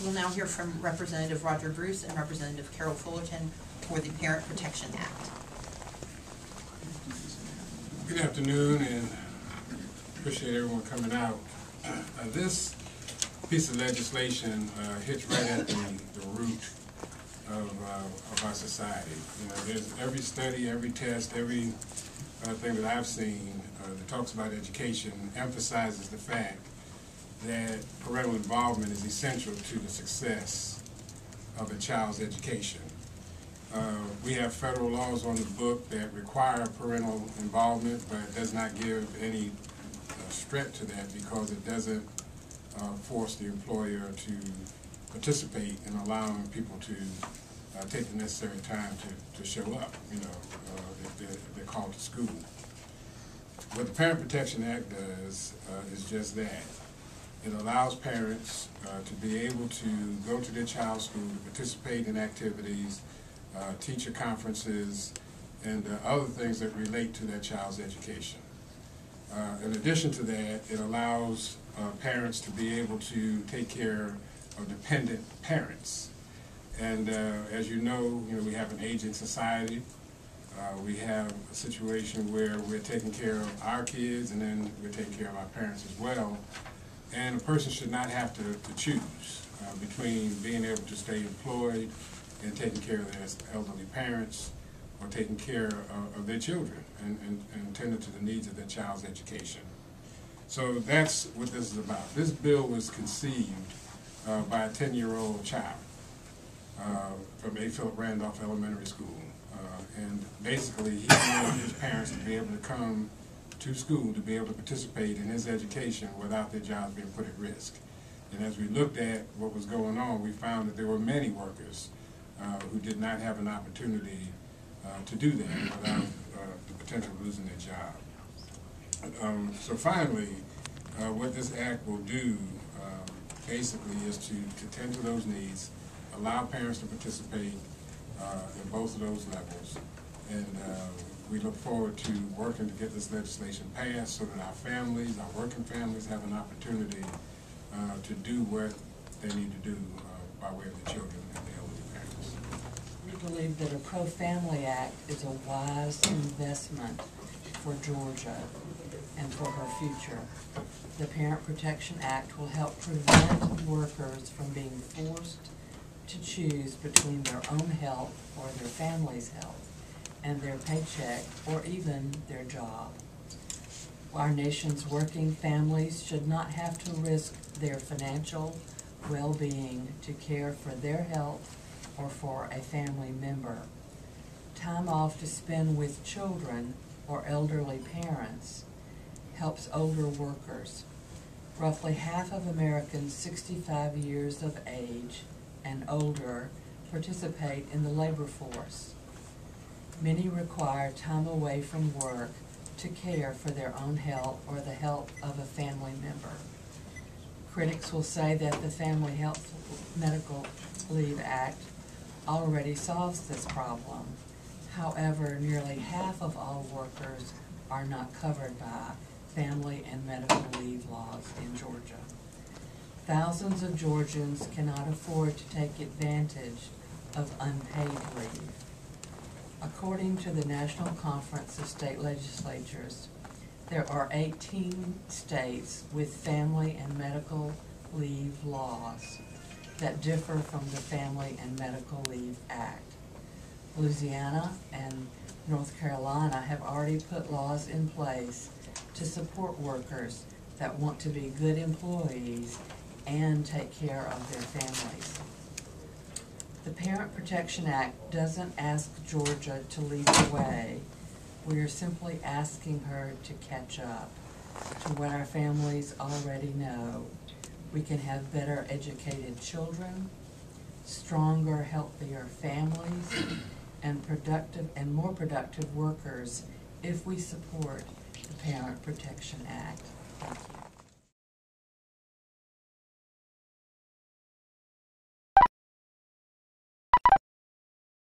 We'll now hear from Representative Roger Bruce and Representative Carroll Fullerton for the Parent Protection Act. Good afternoon, and appreciate everyone coming out. This piece of legislation hits right at the root of our society. You know, there's every study, every test, every thing that I've seen that talks about education emphasizes the fact that parental involvement is essential to the success of a child's education. We have federal laws on the book that require parental involvement, but it does not give any stretch to that because it doesn't force the employer to participate in allowing people to take the necessary time to show up, you know, if they're called to school. What the Parent Protection Act does is just that. It allows parents to be able to go to their child's school, to participate in activities, teacher conferences, and other things that relate to their child's education. In addition to that, it allows parents to be able to take care of dependent parents. And as you know, we have an aging society. We have a situation where we're taking care of our kids, and then we're taking care of our parents as well. And a person should not have to choose between being able to stay employed and taking care of their elderly parents, or taking care of their children and tending to the needs of their child's education. So that's what this is about. This bill was conceived by a 10-year-old child from A. Philip Randolph Elementary School. And basically, he wanted his parents to be able to come to school to be able to participate in his education without their jobs being put at risk. And as we looked at what was going on, we found that there were many workers who did not have an opportunity to do that without the potential of losing their job. So finally, what this act will do basically is to tend to those needs, allow parents to participate in both of those levels, and we look forward to working to get this legislation passed so that our families, our working families, have an opportunity to do what they need to do by way of the children and the elderly parents. We believe that a pro-family act is a wise investment for Georgia and for her future. The Parent Protection Act will help prevent workers from being forced to choose between their own health or their family's health and their paycheck or even their job. Our nation's working families should not have to risk their financial well-being to care for their health or for a family member. Time off to spend with children or elderly parents helps older workers. Roughly half of Americans 65 years of age and older participate in the labor force. Many require time away from work to care for their own health or the health of a family member. Critics will say that the Family Health Medical Leave Act already solves this problem. However, nearly half of all workers are not covered by family and medical leave laws in Georgia. Thousands of Georgians cannot afford to take advantage of unpaid leave. According to the National Conference of State Legislatures, there are 18 states with family and medical leave laws that differ from the Family and Medical Leave Act. Louisiana and North Carolina have already put laws in place to support workers that want to be good employees and take care of their families. The Parent Protection Act doesn't ask Georgia to lead the way. We are simply asking her to catch up to what our families already know. We can have better educated children, stronger, healthier families, and more productive workers if we support the Parent Protection Act. Thank you.